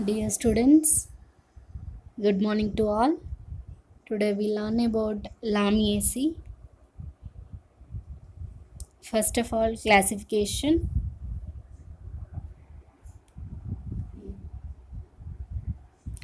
Dear students, good morning to all. Today we learn about Lamiaceae. First of all, classification.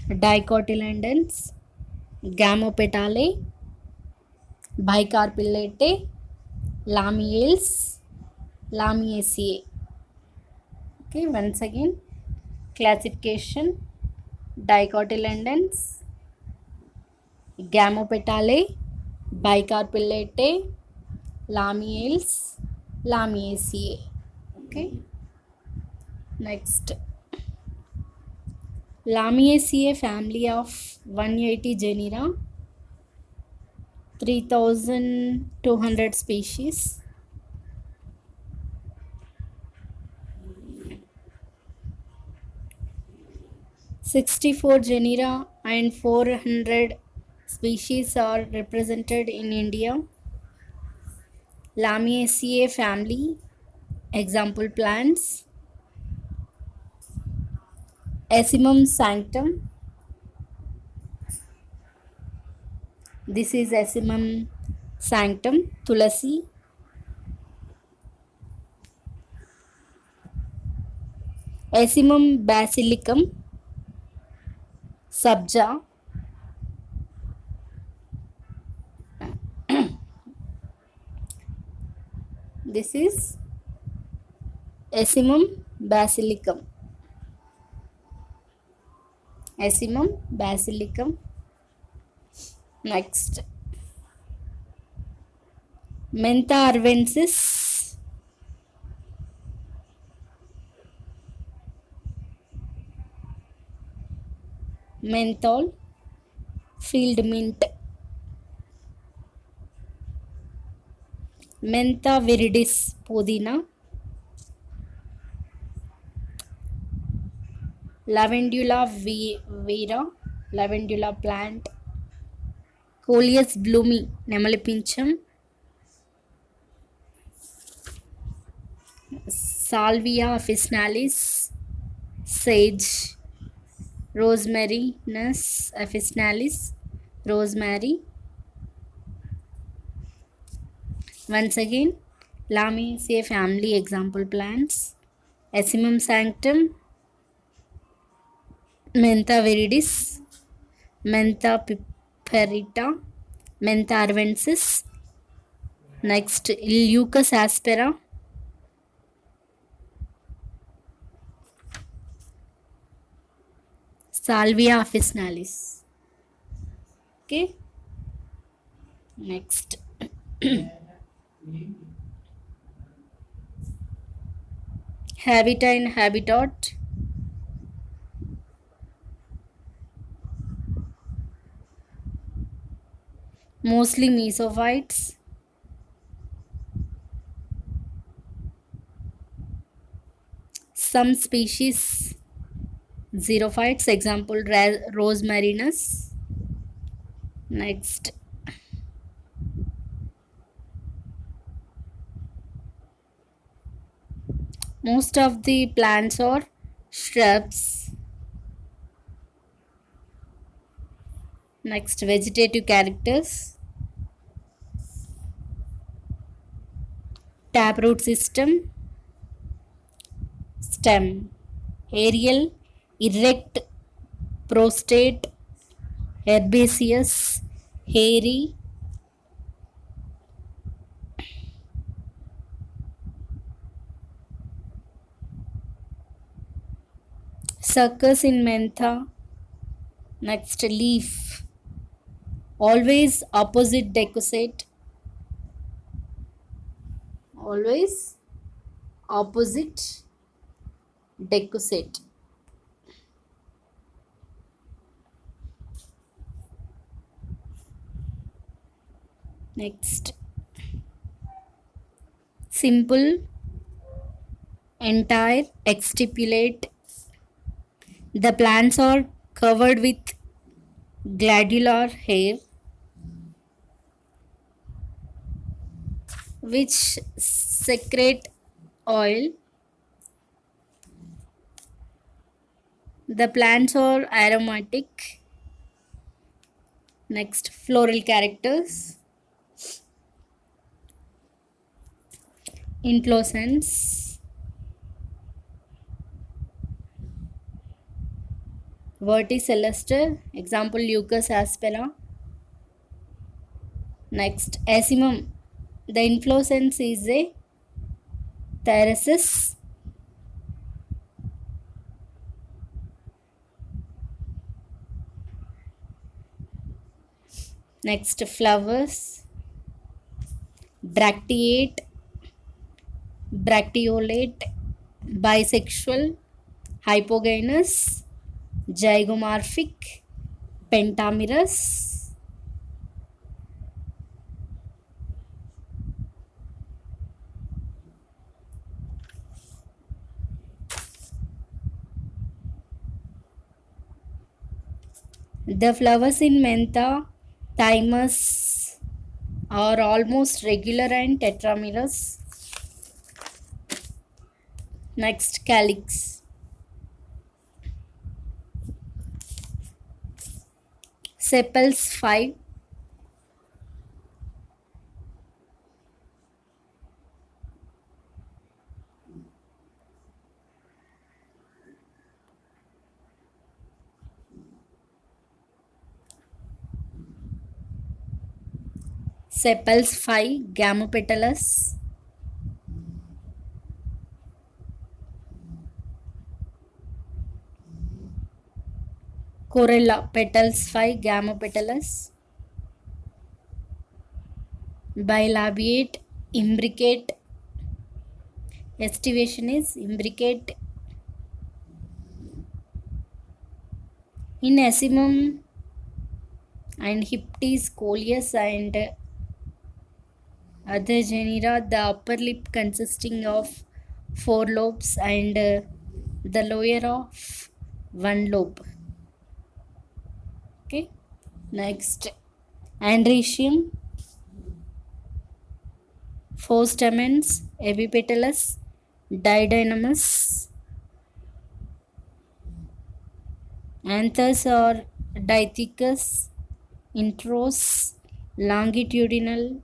Dicotyledons, Gamopetalae, Bicarpellate, Lamiales, Lamiaceae. Okay, once again, classification. Dicotyledons, Gamopetalae, Bicarpellate, Lamiales, Lamiaceae. Okay, next. Lamiaceae family of 180 genera, 3,200 species, 64 genera and 400 species are represented in India. Lamiaceae family example plants: Esimum sanctum. This is Esimum sanctum, Tulasi. Esimum basilicum, Sabja. This is Esimum basilicum. Esimum basilicum. Next, Mentha arvensis, menthol, field mint. Mentha viridis, pudina. Lavandula vera, lavandula plant. Coleus bloomi, nemalipincham. Salvia officinalis, sage. Rosemary nus officinalis, rosemary. Once again, Lamiaceae family example plants: Esimum sanctum, Mentha viridis, Mentha piperita, Mentha arvensis. Next, Leucas aspera, Salvia officinalis. Okay. Next, Habitat and habitat. Mostly mesophytes. Some species xerophytes, example Rosmarinus. Next, most of the plants are shrubs. Next, vegetative characters: taproot system, stem, aerial, erect, prostate, herbaceous, hairy. Suckers in mentha. Next, leaf, always opposite decussate, always opposite decussate. Next, simple, entire, exstipulate. The plants are covered with glandular hair which secrete oil. The plants are aromatic. Next, floral characters. Inflorescence. Verticillester. Example, Leucas aspera. Next, Asimum. The inflorescence is a thyrsus. Next, flowers. Bracteate, bracteolate, bisexual, hypogynous, zygomorphic, pentamerous. The flowers in Mentha, thymus are almost regular and tetramerous. Next, calyx. Sepals 5. Sepals 5. Gamopetalous. Corolla petals 5. Gamopetalous. Bilabiate, imbricate. Estivation is imbricate. In Asimum and Hyptis, Coleus and other genera, the upper lip consisting of 4 lobes and the lower of 1 lobe. Okay. Next, Androecium, 4 stamens, epipetalous, didynamous. Anthers are dithecous, intros, longitudinal.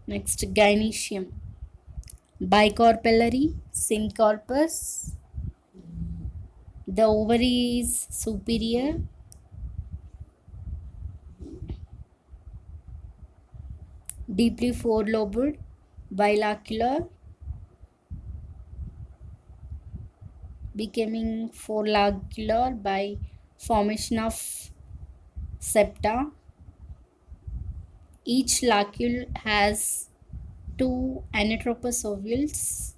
Next, Gynoecium, bicarpellary, syncorpus. The ovary is superior. Deeply 4-lobed, bilocular, becoming 4-locular by formation of septa. Each locule has 2 anatropous ovules.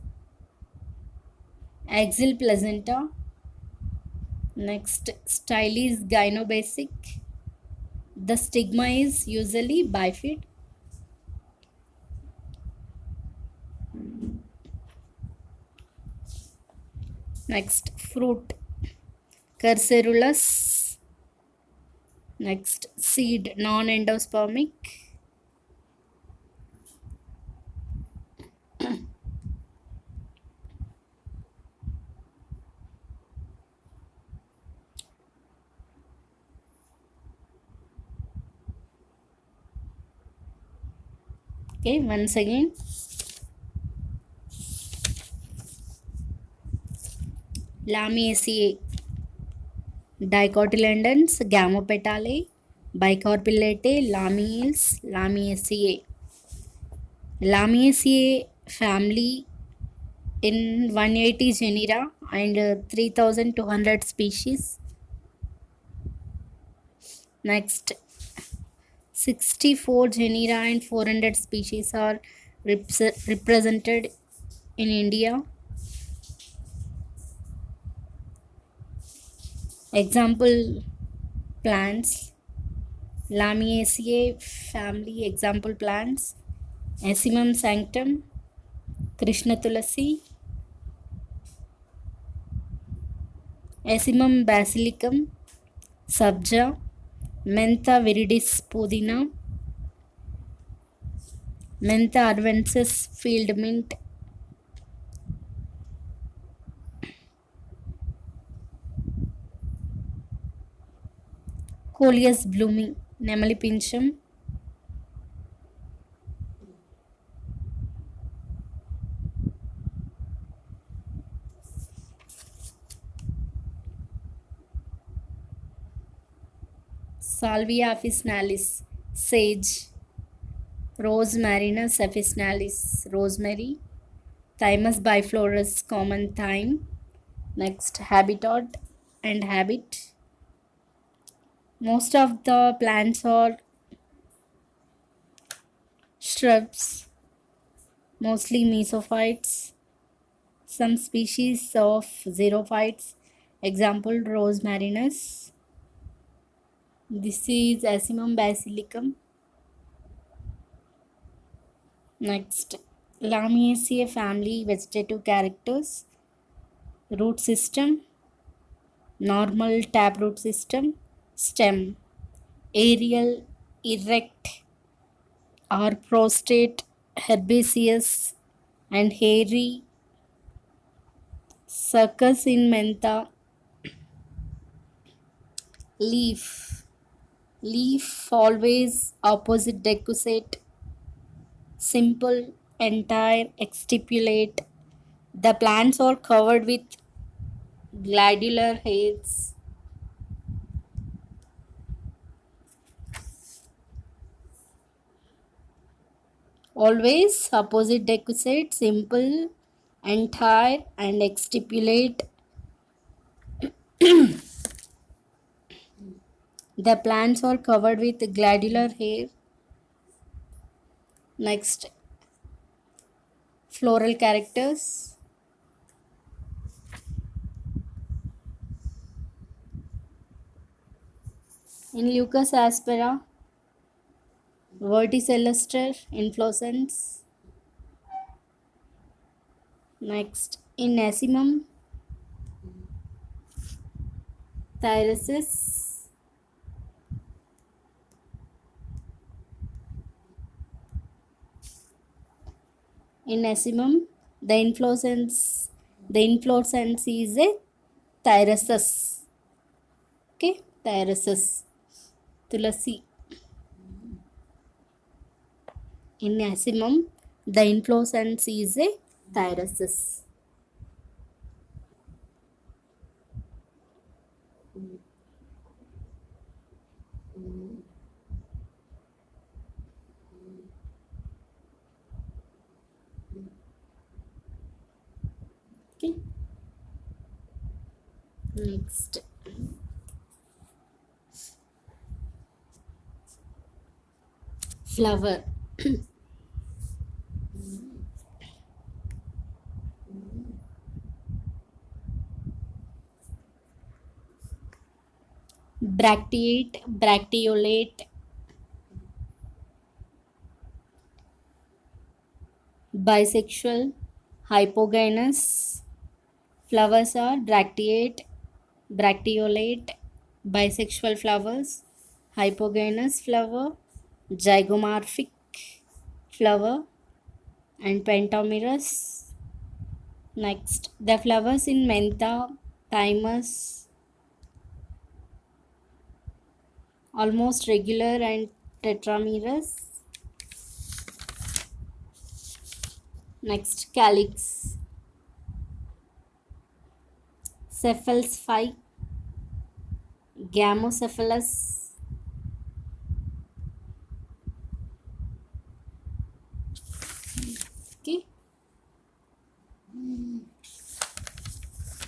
Axial placenta. Next, style is gynobasic. The stigma is usually bifid. Next, fruit, Curcerulus. Next, seed, non-endospermic. Okay, once again, Lamiaceae, dicotyledons, gamopetalae, bicarpellate, Lamiales, Lamiaceae. Lamiaceae family in 180 genera and 3200 species. Next, 64 genera and 400 species are represented in India. Example plants, Lamiaceae family example plants, Asimum sanctum, Krishna Tulasi, Asimum basilicum, Sabja, Mentha viridis pudina, Mentha arvensis field mint, coleus blumei, నెమలి పింఛం, salvia officinalis, sage, rosmarinus officinalis, rosemary, thymus biflorus, common thyme. Next habitat and habit. Most of the plants are shrubs, mostly mesophytes. Some species of xerophytes, example rose marinus. This is Asimum basilicum. Next, Lamiaceae family vegetative characters. Root system, normal taproot system. Stem, aerial, erect or prostrate, herbaceous and hairy. Succus in mentha. Leaf always opposite decussate, simple, entire, exstipulate. The plants are covered with glandular hairs. Always opposite decussate, simple, entire and exstipulate. The plants are covered with glandular hair. Next, floral characters. In Leucas aspera, verticilluster inflorescence. Next, in Asimum thyrosis. In Asimum, the inflorescence is a thyrosus. Okay, thyrosus. Tulasi. In Asimum, the inflorescence is a thyrosus. Okay. Next, flower. Bracteate, bracteolate, bisexual, hypogynous. Flowers are bracteate, bracteolate, bisexual flowers, hypogynous flower, zygomorphic flower, and pentamerous. Next, the flowers in mentha, thymus, almost regular and tetramerous. Next, calyx, cephals 5, gamocephalus, okay,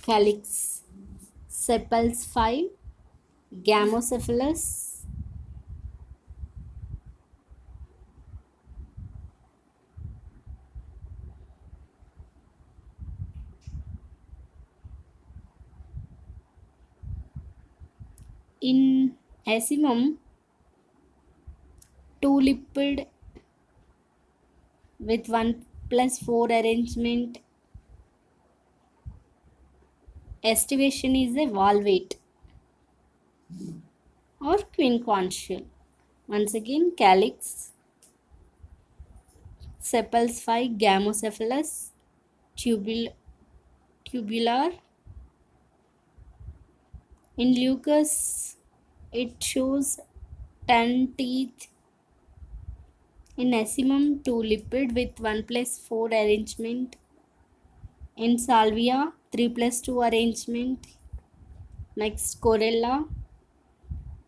calyx, sepals 5, gamocephalus. In Asimum, two-lipped with 1+4 arrangement. Estivation is a valvate or quincontial. Once again, calyx, sepals 5, gamocephalus, tubular. In Leucas, It shows 10 teeth in Asimum to lipid with 1 plus 4 arrangement. In Salvia 3 plus 2 arrangement. Next Corella,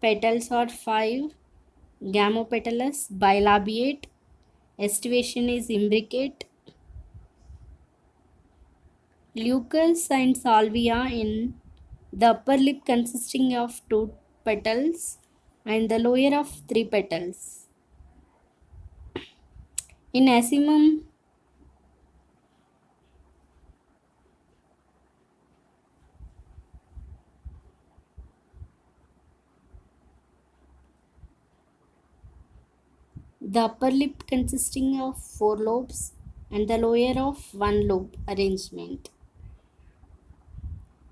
petals are 5. Gamopetalous bilabiate. Estivation is imbricate. Leucus and Salvia in the upper lip consisting of 2 petals and the lower of 3 petals. In Asimum, the upper lip consisting of 4 lobes and the lower of 1 lobe arrangement.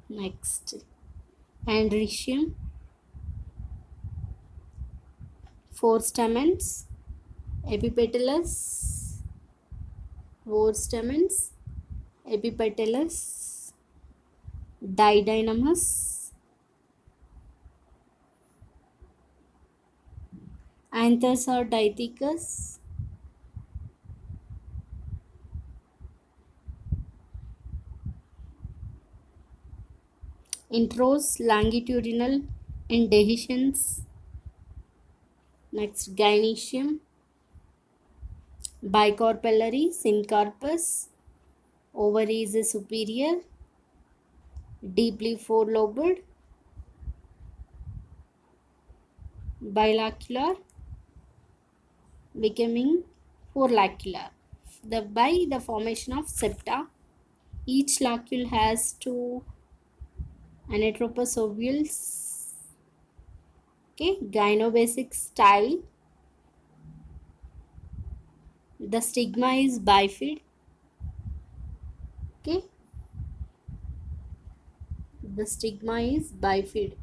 Next, Andrecium, 4 stamens, epipetalous, 4 stamens, epipetalous, didynamous, anthers or dithecus, intros longitudinal in dehiscence. Next, gynoecium, bicarpellary, syncarpus, ovary is superior, deeply four-lobed, bilacular, becoming four-lacular. By the formation of septa, each lacule has two anatropous ovules. Okay, gynobasic style. The stigma is bifid. Okay, the stigma is bifid.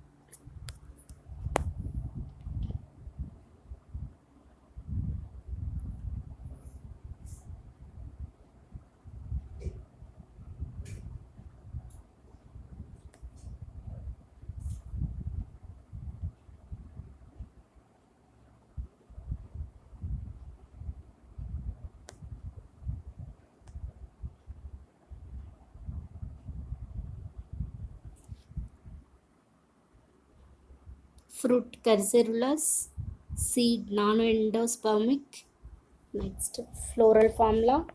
Fruit carcerulous, seed nanoendospermic. Next, floral formula.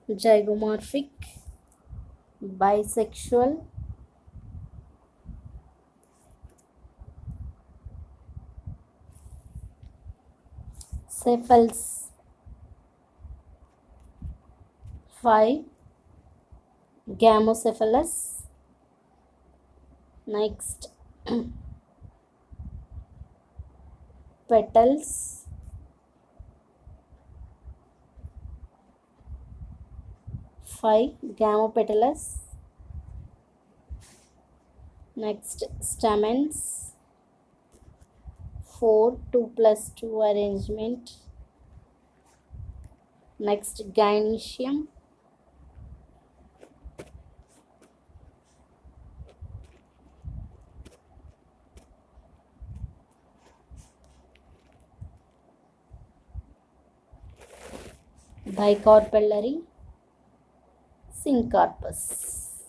Zygomorphic, bisexual, cephals 5, gamocephalous. Next, petals 5, gamopetalous. Next, stamens 4, 2 plus 2 arrangement. Next, gynoecium, bicarpellary, syncarpus.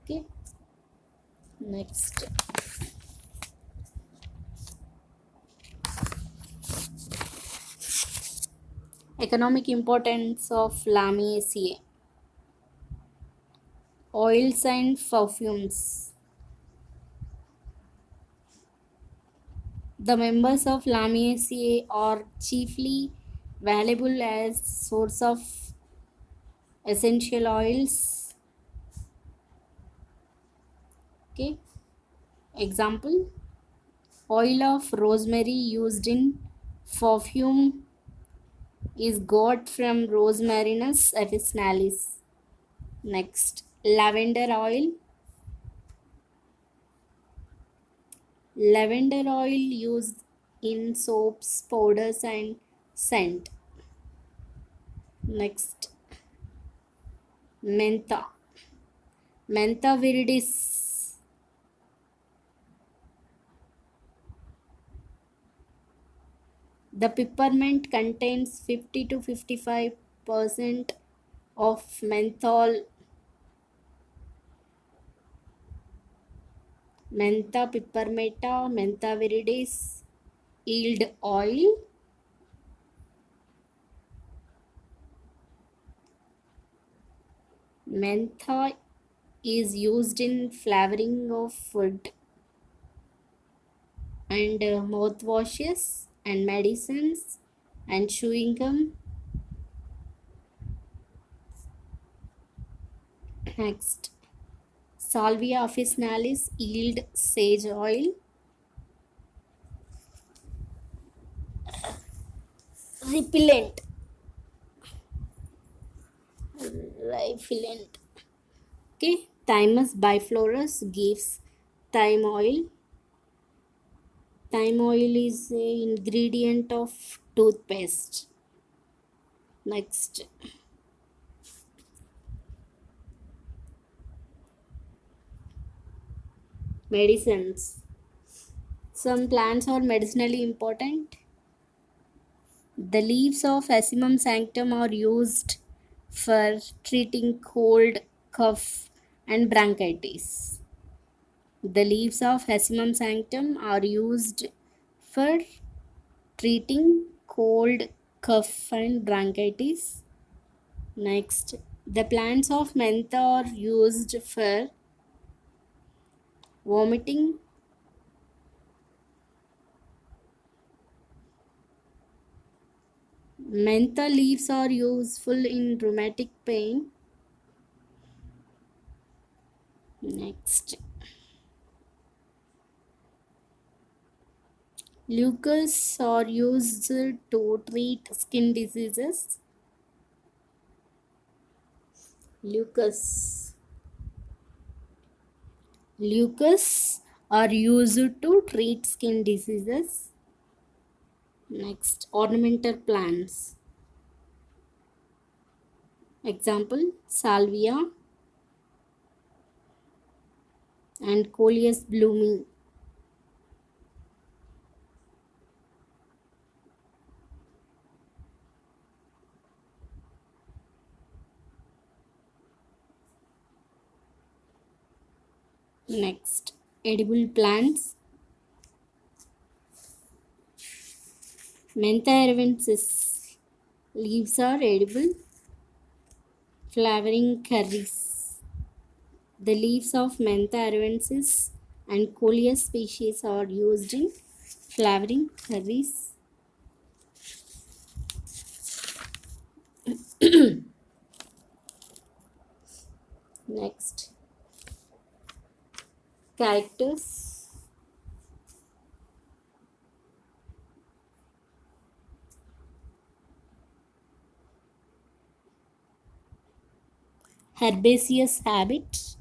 Okay, next, economic importance of Lamiaceae. Oils and perfumes. The members of Lamiaceae are chiefly valuable as source of essential oils. Okay, example, oil of rosemary used in perfume is got from Rosmarinus officinalis. Next, lavender oil, Lavender oil used in soaps, powders, and scent. Next, mentha. Mentha viridis. The peppermint contains 50 to 55% of menthol. Mentha pipermenta, mentha viridis yield oil. Mentha is used in flavoring of food and mouthwashes and medicines and chewing gum. Next, Salvia officinalis yield sage oil. Repellent. Repellent. Okay, Thymus biflorus gives thyme oil. Thyme oil is a ingredient of toothpaste. Next, medicines. Some plants are medicinally important. The leaves of Asimum sanctum are used for treating cold, cough, and bronchitis. The leaves of Asimum sanctum are used for treating cold, cough, and bronchitis. Next, the plants of mentha are used for vomiting. Mentha leaves are useful in rheumatic pain. Next, Lucas are used to treat skin diseases. Lucas. Lucas are used to treat skin diseases. Next, ornamental plants. Example, salvia and coleus blooming. Next, edible plants. Mentha arvensis. Leaves are edible. Flowering curries. The leaves of Mentha arvensis and Coleus species are used in flowering curries. Next, characters. Herbaceous habit.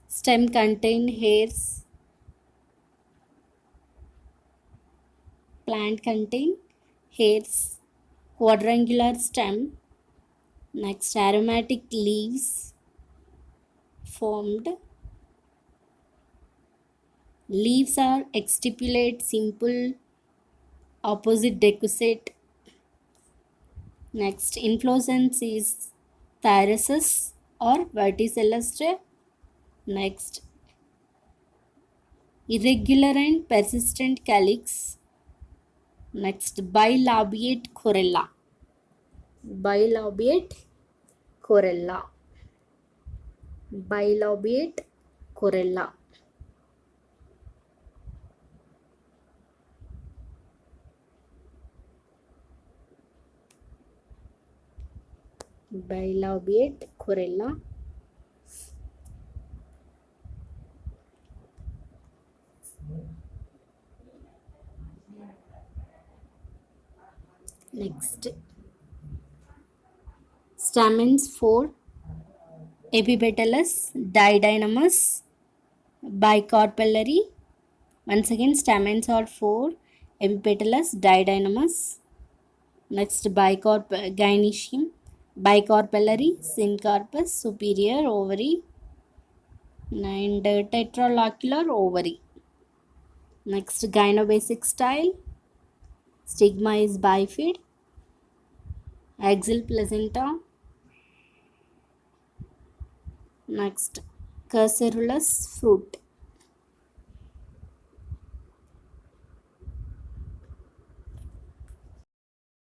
Stem contain hairs. Plant contain hairs. Quadrangular stem. Next, aromatic leaves formed. Leaves are exstipulate, simple, opposite decussate. Next, inflorescence is thyrsus or verticillustre. Next, irregular and persistent calyx. Next, bilabiate corolla. Bilabiate corolla. Bilabiate corolla. Bilabiate corolla. Next, stamens 4. Epipetalous didynamous bicarpellary. Once again, stamens are four. Epipetalous didynamous. Next, bicarp gynoecium, bicarpellary, syncarpus, superior ovary, and tetralocular ovary. Next, gynobasic style. Stigma is bifid. Axial placenta. Next, caseolus fruit.